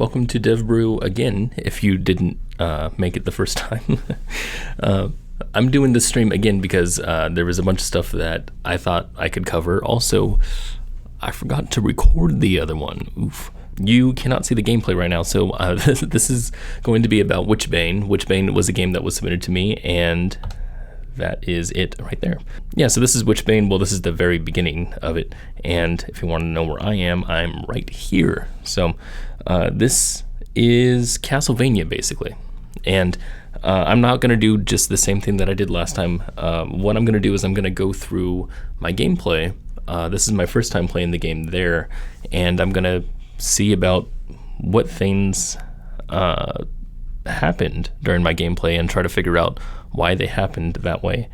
welcome to Dev Brew again, if you didn't make it the first time. I'm doing this stream again because there was a bunch of stuff that I thought I could cover. Also, I forgot to record the other one. Oof. You cannot see the gameplay right now, so this is going to be about Witchbane. Witchbane was a game that was submitted to me, and that is it right there. Yeah, so this is Witchbane. Well, this is the very beginning of it, and if you want to know where I am, I'm right here. So this is Castlevania, basically. And I'm not going to do just the same thing that I did last time. What I'm going to do is I'm going to go through my gameplay. This is my first time playing the game there, and I'm going to see about what things happened during my gameplay and try to figure out why they happened that way.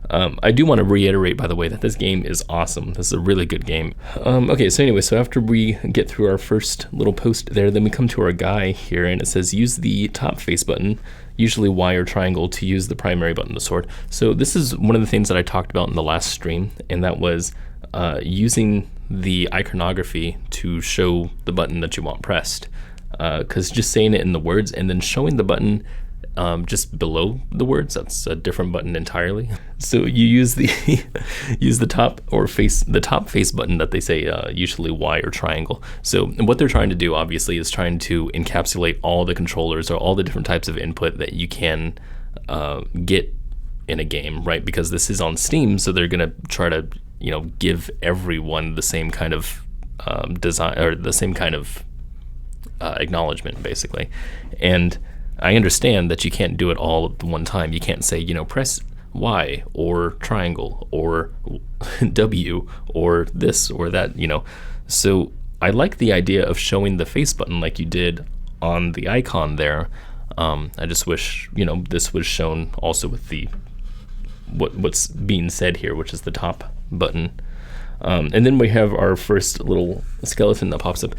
I do want to reiterate, by the way, that this game is awesome. This is a really good game. Okay, so anyway, so after we get through our first little post there, then we come to our guy here, and it says use the top face button, usually Y or triangle, to use the primary button, the sword. So this is one of the things that I talked about in the last stream, and that was using the iconography to show the button that you want pressed. Because just saying it in the words and then showing the button just below the words, that's a different button entirely. So you use the use the top face button that they say usually Y or triangle. So what they're trying to do, obviously, is trying to encapsulate all the controllers or all the different types of input that you can get in a game, right? Because this is on Steam, so they're gonna try to give everyone the same kind of design, or the same kind of acknowledgement, basically. And I understand that you can't do it all at one time. You can't say, press Y or triangle or W or this or that, So I like the idea of showing the face button like you did on the icon there. I just wish, this was shown also with the what's being said here, which is the top button. And then we have our first little skeleton that pops up.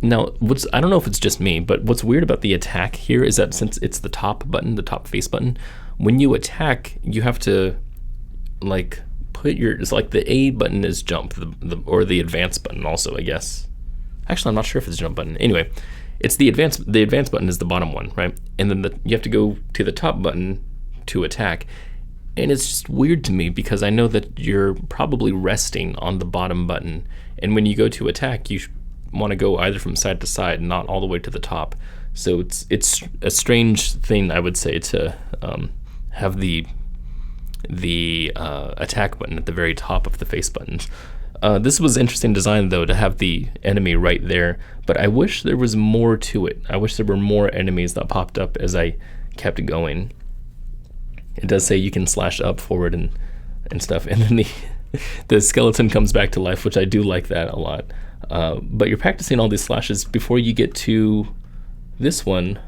Now, I don't know if it's just me, but what's weird about the attack here is that since it's the top button, the top face button, when you attack, you have to put it's like the A button is jump, or the advance button also, I guess. Actually, I'm not sure if it's jump button. Anyway, it's the advance button is the bottom one, right? And then you have to go to the top button to attack. And it's just weird to me because I know that you're probably resting on the bottom button, and when you go to attack, you want to go either from side to side, not all the way to the top. So it's a strange thing, I would say, to have the attack button at the very top of the face buttons. This was interesting design, though, to have the enemy right there, but I wish there was more to it. I wish there were more enemies that popped up as I kept going. It does say you can slash up, forward, and stuff, and then the skeleton comes back to life, which I do like that a lot. But you're practicing all these slashes before you get to this one,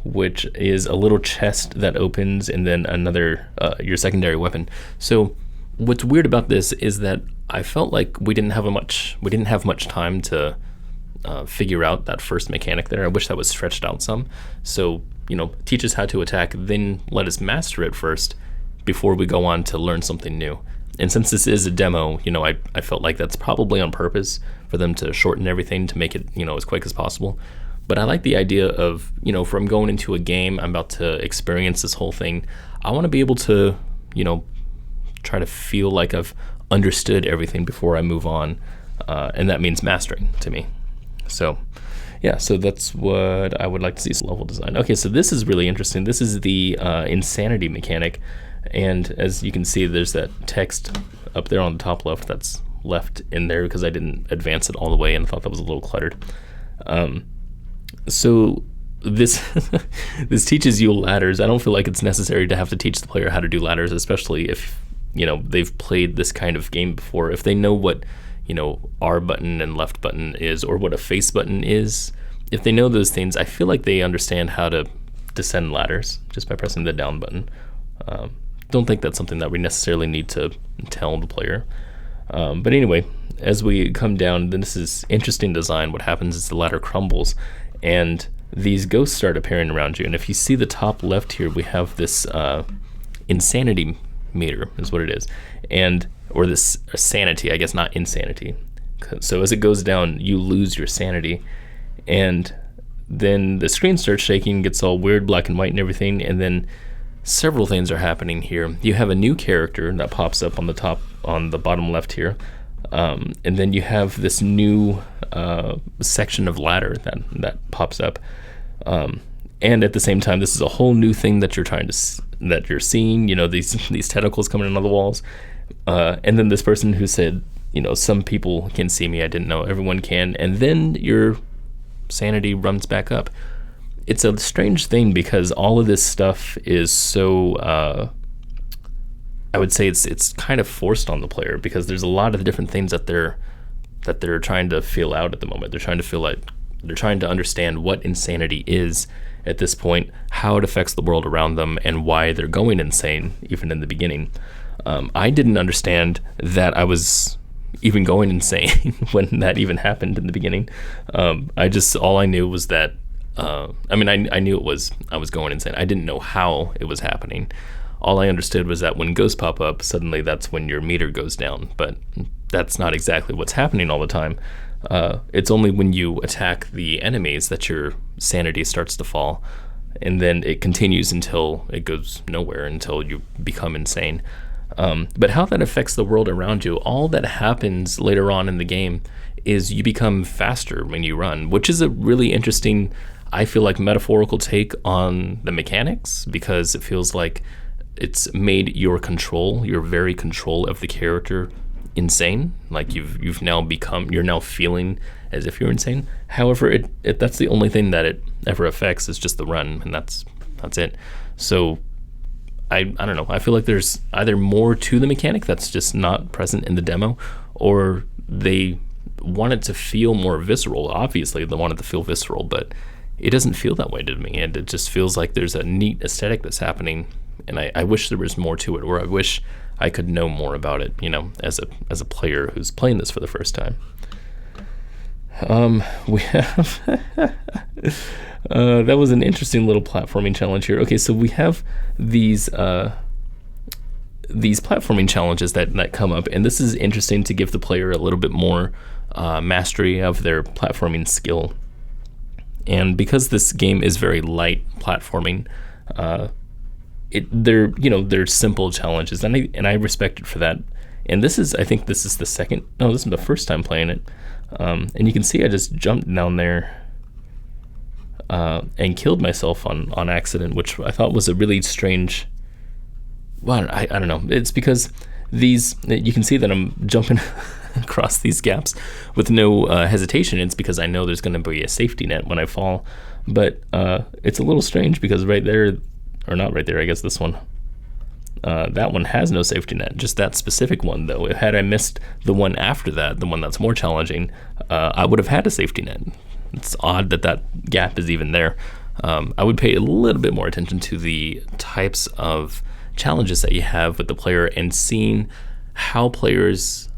which is a little chest that opens, and then another your secondary weapon. So what's weird about this is that I felt like we didn't have much time to figure out that first mechanic there. I wish that was stretched out some. So teach us how to attack, then let us master it first before we go on to learn something new. And since this is a demo, I felt like that's probably on purpose for them to shorten everything to make it, as quick as possible. But I like the idea of, from going into a game, I'm about to experience this whole thing. I want to be able to, try to feel like I've understood everything before I move on. And that means mastering to me. So yeah, so that's what I would like to see, level design. Okay, so this is really interesting. This is the insanity mechanic. And as you can see, there's that text up there on the top left that's left in there because I didn't advance it all the way and I thought that was a little cluttered. So this this teaches you ladders. I don't feel like it's necessary to have to teach the player how to do ladders, especially if they've played this kind of game before. If they know what R button and left button is, or what a face button is, if they know those things, I feel like they understand how to descend ladders just by pressing the down button. Don't think that's something that we necessarily need to tell the player. But anyway, as we come down, then this is interesting design. What happens is the ladder crumbles and these ghosts start appearing around you. And if you see the top left here, we have this insanity meter is what it is. Or this sanity, I guess, not insanity. So as it goes down, you lose your sanity. And then the screen starts shaking, gets all weird, black and white and everything, and then several things are happening here. You have a new character that pops up on the bottom left here, and then you have this new section of ladder that pops up, and at the same time, this is a whole new thing that you're seeing. You know, these tentacles coming in on the walls, and then this person who said, you know, some people can see me. I didn't know everyone can, and then your sanity runs back up. It's a strange thing because all of this stuff is so I would say it's kind of forced on the player, because there's a lot of different things that they're trying to feel out at the moment. They're trying to understand what insanity is at this point, how it affects the world around them, and why they're going insane even in the beginning. I didn't understand that I was even going insane when that even happened in the beginning. All I knew was that I knew I was going insane. I didn't know how it was happening. All I understood was that when ghosts pop up, suddenly that's when your meter goes down. But that's not exactly what's happening all the time. It's only when you attack the enemies that your sanity starts to fall, and then it continues until it goes nowhere, until you become insane. But how that affects the world around you, all that happens later on in the game is you become faster when you run, which is a really interesting, I feel like, metaphorical take on the mechanics, because it feels like it's made your very control of the character insane. Like you're now feeling as if you're insane. However, that's the only thing that it ever affects, is just the run, and that's it. So I don't know. I feel like there's either more to the mechanic that's just not present in the demo, or they want it to feel more visceral. Obviously, they want it to feel visceral, but it doesn't feel that way to me, and it just feels like there's a neat aesthetic that's happening, and I wish there was more to it, or I wish I could know more about it, you know, as a player who's playing this for the first time. We have that was an interesting little platforming challenge here. Okay, so we have these platforming challenges that come up, and this is interesting to give the player a little bit more mastery of their platforming skill. And because this game is very light platforming, they're simple challenges, and I respect it for that. And this is the first time playing it, and you can see I just jumped down there and killed myself on accident, which I thought was a really strange. Well, I don't know. It's because you can see that I'm jumping across these gaps with no hesitation. It's because I know there's going to be a safety net when I fall, but it's a little strange because right there, or not right there, I guess this one, that one has no safety net, just that specific one though. Had I missed the one after that, the one that's more challenging, I would have had a safety net. It's odd that gap is even there. I would pay a little bit more attention to the types of challenges that you have with the player, and seeing how players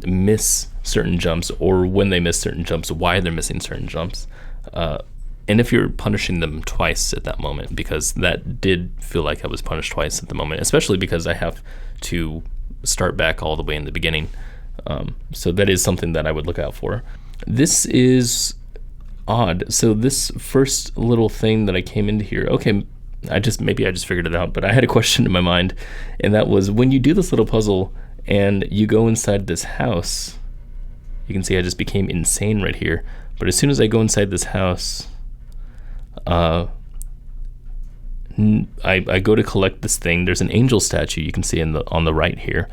miss certain jumps, or when they miss certain jumps, why they're missing certain jumps, and if you're punishing them twice at that moment, because that did feel like I was punished twice at the moment, especially because I have to start back all the way in the beginning. So that is something that I would look out for. This is odd. So this first little thing that I came into here, okay, I just figured it out, but I had a question in my mind, and that was when you do this little puzzle and you go inside this house, you can see I just became insane right here. But as soon as I go inside this house, I go to collect this thing. There's an angel statue you can see on the right here,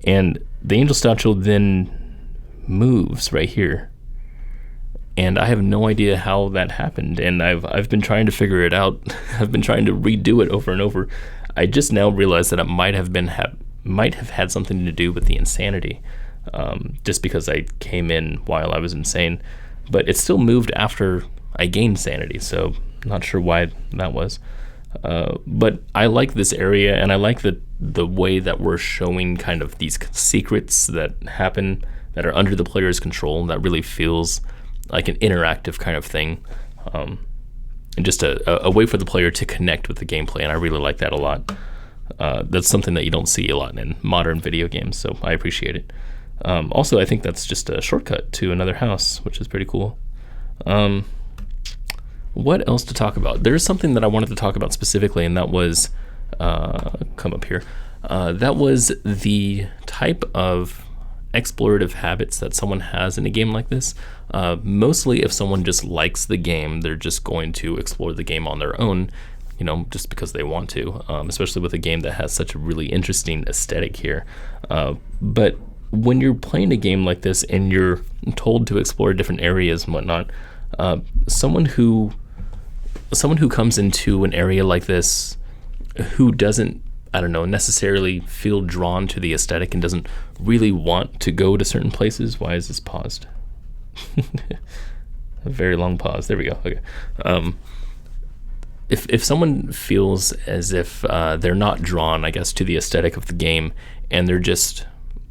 and the angel statue then moves right here, and I have no idea how that happened, and I've been trying to figure it out. I've been trying to redo it over and over. I just now realized that it might have had something to do with the insanity, just because I came in while I was insane, but it still moved after I gained sanity, so not sure why that was. But I like this area, and I like the way that we're showing kind of these secrets that happen that are under the player's control. That really feels like an interactive kind of thing, and just a way for the player to connect with the gameplay, and I really like that a lot. That's something that you don't see a lot in modern video games, so I appreciate it. Also, I think that's just a shortcut to another house, which is pretty cool. What else to talk about? There's something that I wanted to talk about specifically, and that was come up here. That was the type of explorative habits that someone has in a game like this. Mostly if someone just likes the game, they're just going to explore the game on their own, just because they want to, especially with a game that has such a really interesting aesthetic here. But when you're playing a game like this and you're told to explore different areas and whatnot, someone who comes into an area like this who doesn't, necessarily feel drawn to the aesthetic and doesn't really want to go to certain places. Why is this paused? A very long pause. There we go. Okay. If someone feels as if they're not drawn, I guess, to the aesthetic of the game, and they're just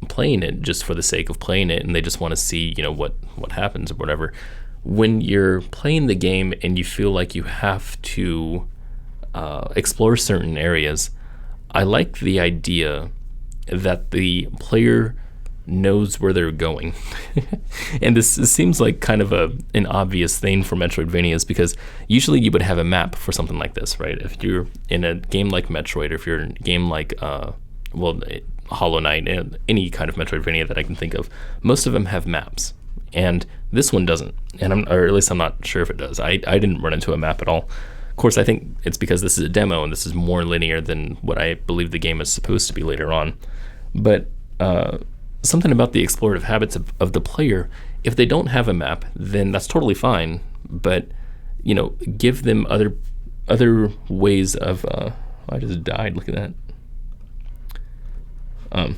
playing it just for the sake of playing it, and they just want to see, what happens or whatever. When you're playing the game and you feel like you have to explore certain areas, I like the idea that the player knows where they're going. And this seems like kind of an obvious thing for Metroidvanias, because usually you would have a map for something like this, right? If you're in a game like Metroid, or if you're in a game like Hollow Knight, and any kind of Metroidvania that I can think of, most of them have maps. And this one doesn't, or at least I'm not sure if it does. I didn't run into a map at all. Of course, I think it's because this is a demo and this is more linear than what I believe the game is supposed to be later on. But something about the explorative habits of the player, if they don't have a map, then that's totally fine. But, give them other ways of... I just died, look at that.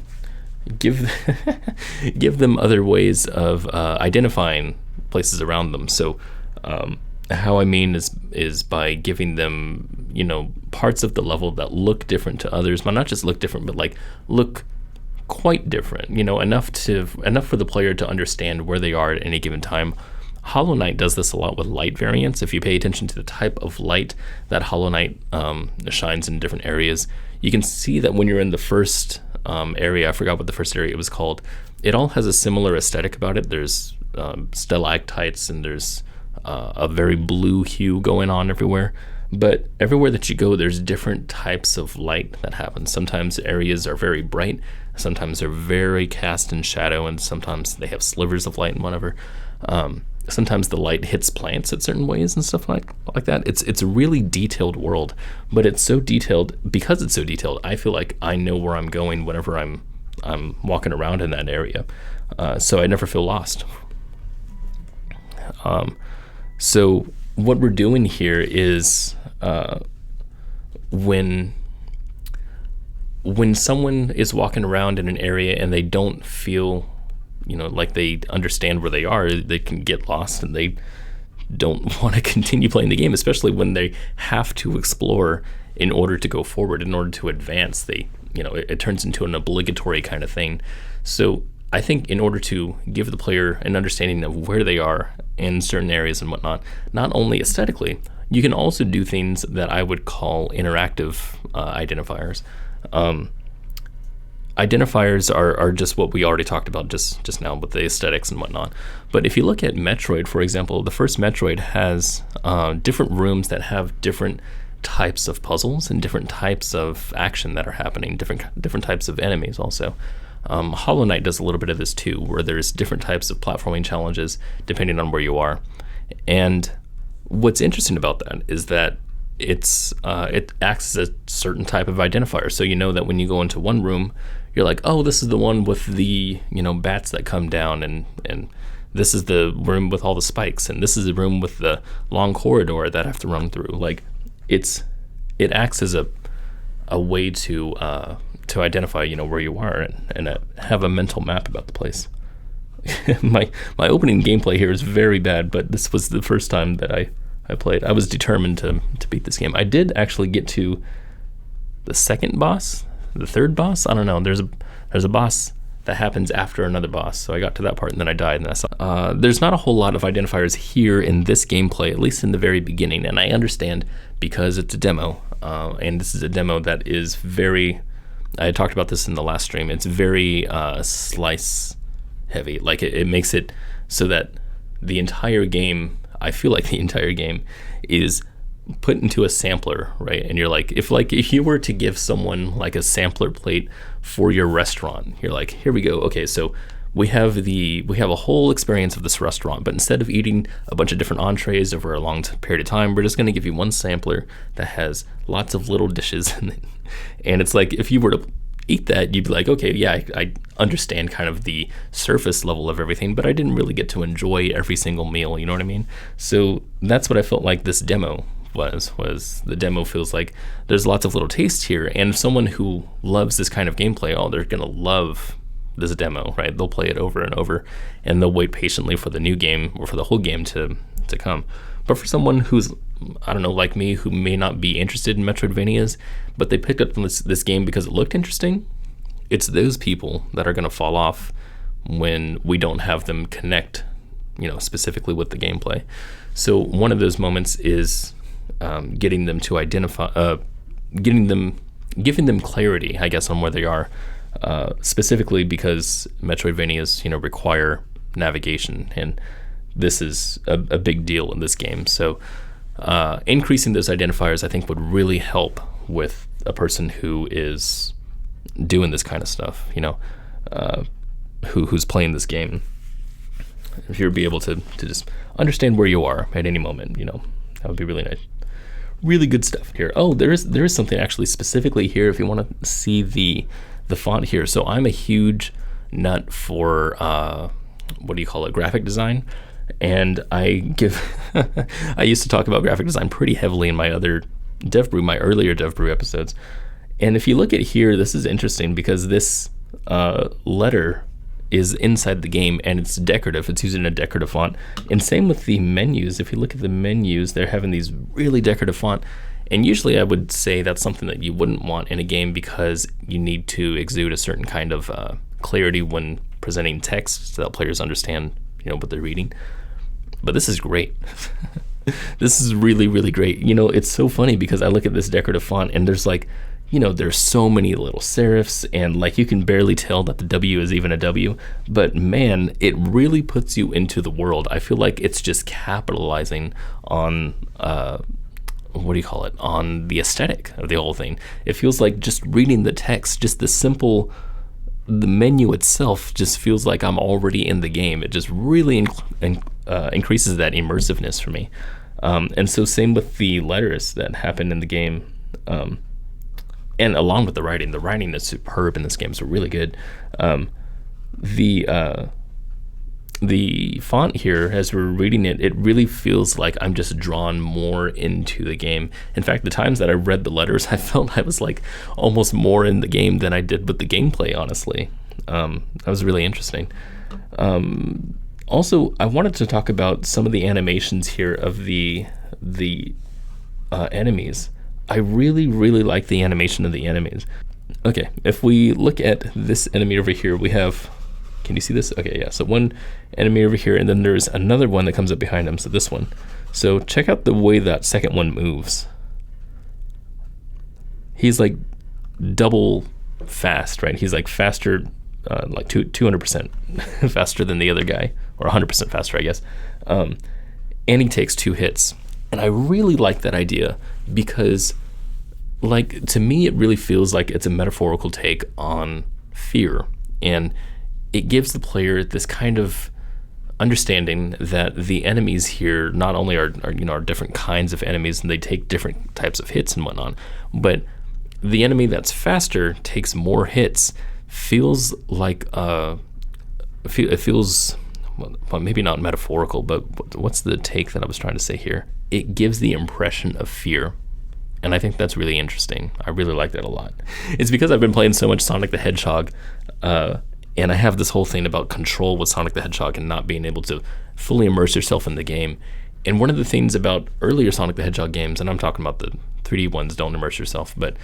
Give them other ways of identifying places around them. So how I mean is by giving them, parts of the level that look different to others, but not just look different, but like look quite different, enough for the player to understand where they are at any given time. Hollow Knight does this a lot with light variance. If you pay attention to the type of light that Hollow Knight shines in different areas, you can see that when you're in the first area, I forgot what the first area was called, it all has a similar aesthetic about it. There's stalactites, and there's a very blue hue going on everywhere. But everywhere that you go, there's different types of light that happen. Sometimes areas are very bright, sometimes they're very cast in shadow, and sometimes they have slivers of light and whatever. Sometimes the light hits plants at certain ways and stuff like that. It's a really detailed world, but it's so detailed. Because it's so detailed, I feel like I know where I'm going whenever I'm walking around in that area, so I never feel lost. So what we're doing here is when someone is walking around in an area and they don't feel like they understand where they are, they can get lost and they don't want to continue playing the game, especially when they have to explore in order to go forward, in order to advance. It turns into an obligatory kind of thing. So I think in order to give the player an understanding of where they are in certain areas and whatnot, not only aesthetically, you can also do things that I would call interactive identifiers. Identifiers are just what we already talked about just now with the aesthetics and whatnot. But if you look at Metroid, for example, the first Metroid has different rooms that have different types of puzzles and different types of action that are happening, different types of enemies also. Hollow Knight does a little bit of this too, where there's different types of platforming challenges depending on where you are. And what's interesting about that is that it acts as a certain type of identifier. So you know that when you go into one room, you're like, oh, this is the one with the bats that come down, and this is the room with all the spikes, and this is the room with the long corridor that I have to run through. Like it acts as a way to identify where you are and have a mental map about the place. my opening gameplay here is very bad, but this was the first time that I played. I was determined to beat this game. I did actually get to the second boss, the third boss. I don't know. There's a boss that happens after another boss. So I got to that part and then I died. And there's not a whole lot of identifiers here in this gameplay, at least in the very beginning. And I understand because it's a demo, and this is a demo that is very. I talked about this in the last stream. It's very slice heavy. Like it makes it so that the entire game, I feel like the entire game is put into a sampler, right? And you're like, if you were to give someone like a sampler plate for your restaurant, you're like, here we go. Okay, so we have a whole experience of this restaurant, but instead of eating a bunch of different entrees over a long period of time, we're just going to give you one sampler that has lots of little dishes in it. And it's like, if you were to eat that, you'd be like, okay, yeah, I understand kind of the surface level of everything, but I didn't really get to enjoy every single meal, you know what I mean? So that's what I felt like this demo was the demo feels like there's lots of little tastes here, and someone who loves this kind of gameplay, they're gonna love this demo, right? They'll play it over and over, and they'll wait patiently for the new game or for the whole game to come. But for someone who's, I don't know, like me, who may not be interested in Metroidvanias, but they picked up this game because it looked interesting, it's those people that are gonna fall off when we don't have them connect, specifically with the gameplay. So one of those moments is getting them to identify, giving them clarity, I guess, on where they are, specifically because Metroidvanias, require navigation, and this is a big deal in this game. So increasing those identifiers, I think, would really help with a person who is doing this kind of stuff, who's playing this game. If you'd be able to just understand where you are at any moment, that would be really nice. Really good stuff here. Oh, there is something actually specifically here if you want to see the font here. So I'm a huge nut for graphic design, and I used to talk about graphic design pretty heavily in my other Dev Brew, my earlier Dev Brew episodes. And if you look at here, this is interesting because this letter is inside the game and it's decorative. It's using a decorative font. And same with the menus. If you look at the menus, they're having these really decorative font. And usually I would say that's something that you wouldn't want in a game because you need to exude a certain kind of clarity when presenting text so that players understand, what they're reading. But this is great. This is really, really great. It's so funny because I look at this decorative font and there's there's so many little serifs, and you can barely tell that the W is even a W, but man, it really puts you into the world. I feel like it's just capitalizing on, on the aesthetic of the whole thing. It feels like just reading the text, just the menu itself just feels like I'm already in the game. It just really increases that immersiveness for me. And so same with the letters that happen in the game. And along with the writing is superb in this game. It's really good. The font here, as we're reading it, it really feels like I'm just drawn more into the game. In fact, the times that I read the letters, I felt I was almost more in the game than I did with the gameplay, honestly. That was really interesting. Also, I wanted to talk about some of the animations here of the enemies. I really, really like the animation of the enemies. Okay, if we look at this enemy over here, we have, can you see this? Okay, yeah, so one enemy over here, and then there's another one that comes up behind him, so this one. So check out the way that second one moves. He's double fast, right? He's faster, 200% faster than the other guy, or 100% faster, I guess. And he takes 2 hits. And I really like that idea because, to me, it really feels like it's a metaphorical take on fear. And it gives the player this kind of understanding that the enemies here not only are different kinds of enemies and they take different types of hits and whatnot, but the enemy that's faster takes more hits, feels like it feels, well, maybe not metaphorical, but what's the take that I was trying to say here? It gives the impression of fear. And I think that's really interesting. I really like that a lot. It's because I've been playing so much Sonic the Hedgehog, and I have this whole thing about control with Sonic the Hedgehog and not being able to fully immerse yourself in the game. And one of the things about earlier Sonic the Hedgehog games, and I'm talking about the 3D ones, don't immerse yourself, but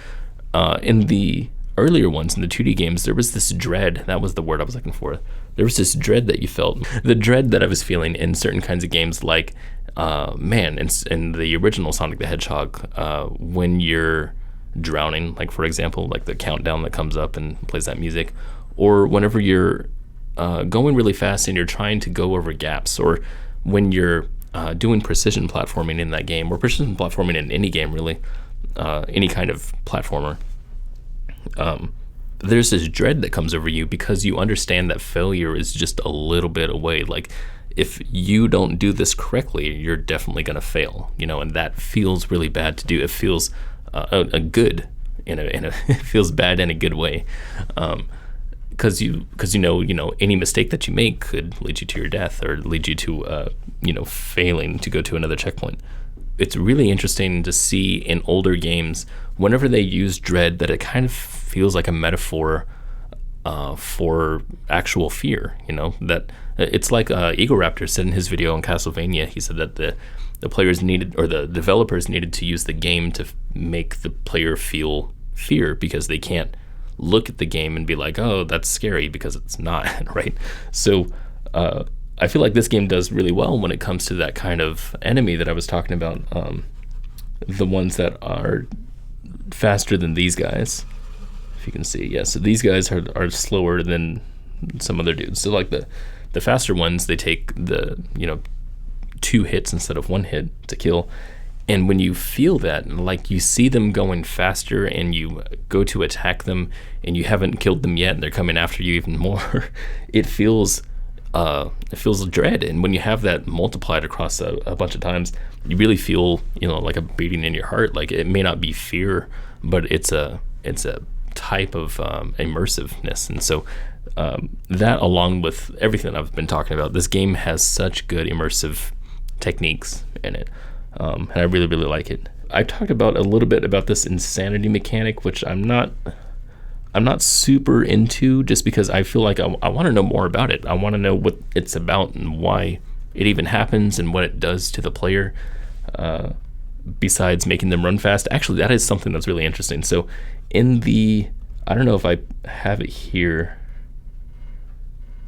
in the earlier ones, in the 2D games, there was this dread. That was the word I was looking for. There was this dread that you felt. The dread that I was feeling in certain kinds of games, in the original Sonic the Hedgehog, when you're drowning, for example, the countdown that comes up and plays that music, or whenever you're going really fast and you're trying to go over gaps, or when you're doing precision platforming in that game, or precision platforming in any game really, any kind of platformer, there's this dread that comes over you because you understand that failure is just a little bit away. Like, if you don't do this correctly, you're definitely going to fail, and that feels really bad to do. It feels a good it feels bad in a good way, because you know any mistake that you make could lead you to your death, or lead you to failing to go to another checkpoint. It's really interesting to see in older games, whenever they use dread, that it kind of feels like a metaphor for actual fear. That it's like Egoraptor said in his video on Castlevania. He said that the players needed, or the developers needed, to use the game to make the player feel fear, because they can't look at the game and be like, oh, that's scary, because it's not, right? So I feel like this game does really well when it comes to that kind of enemy that I was talking about, the ones that are faster than these guys. If you can see, yeah, so these guys are slower than some other dudes. So like the faster ones, they take the 2 hits instead of 1 hit to kill. And when you feel that, like, you see them going faster and you go to attack them and you haven't killed them yet and they're coming after you even more, it feels dread. And when you have that multiplied across a bunch of times, you really feel like a beating in your heart. Like, it may not be fear, but it's a type of immersiveness. And so that, along with everything I've been talking about, this game has such good immersive techniques in it, and I really, really like it. I talked about a little bit about this insanity mechanic, which I'm not super into, just because I feel like I want to know more about it. I want to know what it's about and why it even happens and what it does to the player, besides making them run fast. Actually, that is something that's really interesting. So I don't know if I have it here,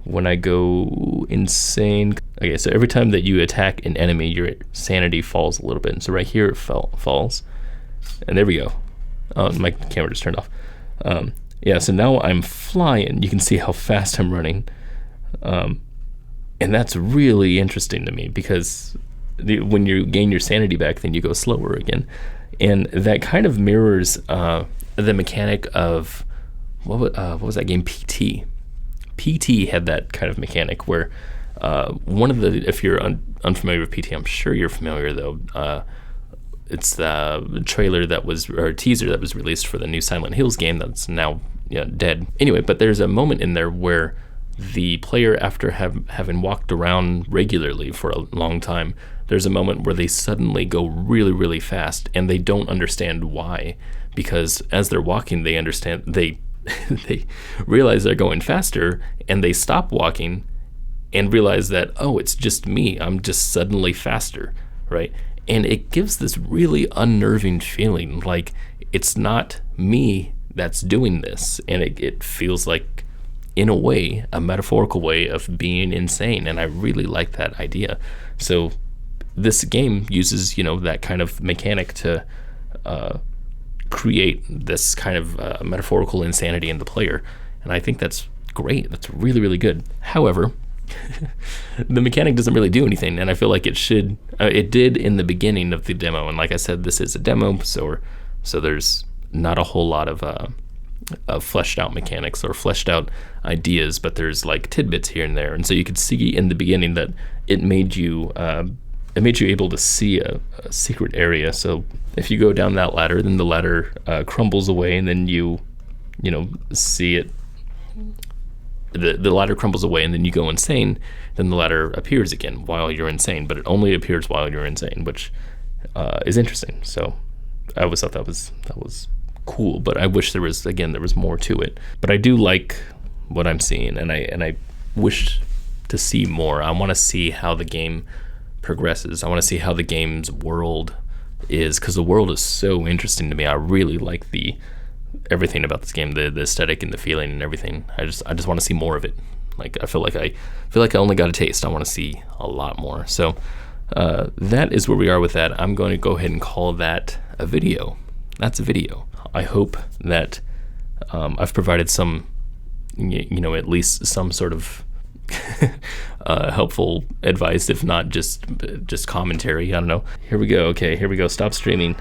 when I go insane. Okay, so every time that you attack an enemy, your sanity falls a little bit. And so right here it falls. And there we go. Oh, my camera just turned off. Yeah, so now I'm flying. You can see how fast I'm running. And that's really interesting to me, because when you gain your sanity back, then you go slower again. And that kind of mirrors the mechanic of, what was that game? PT. PT had that kind of mechanic where if you're unfamiliar with PT, I'm sure you're familiar though. It's the trailer or teaser that was released for the new Silent Hills game that's now dead. Anyway, but there's a moment in there where the player, after having walked around regularly for a long time, there's a moment where they suddenly go really, really fast, and they don't understand why, because as they're walking, they realize they're going faster, and they stop walking and realize that, oh, it's just me, I'm just suddenly faster, right? And it gives this really unnerving feeling, like it's not me that's doing this, and it feels like, in a way, a metaphorical way of being insane, and I really like that idea. So this game uses that kind of mechanic to create this kind of metaphorical insanity in the player, and I think that's great. That's really, really good. However, the mechanic doesn't really do anything, and I feel like it should. It did in the beginning of the demo, and like I said, this is a demo, so there's not a whole lot of fleshed out mechanics or fleshed out ideas, but there's like tidbits here and there. And so you could see in the beginning that it made you able to see a secret area. So if you go down that ladder, then the ladder crumbles away, and then you see it. The ladder crumbles away, and then you go insane. Then the ladder appears again while you're insane, but it only appears while you're insane, which is interesting. So I always thought that was cool, but I wish there was more to it. But I do like what I'm seeing, and I wish to see more. I want to see how the game progresses. I want to see how the game's world is, because the world is so interesting to me. I really like everything about this game, the aesthetic and the feeling and everything. I just want to see more of it. Like, I feel like I only got a taste. I want to see a lot more. So that is where we are with that. I'm going to go ahead and call that a video. That's a video. I hope that I've provided some, at least some sort of helpful advice, if not just commentary. I don't know. Here we go. Okay, here we go. Stop streaming.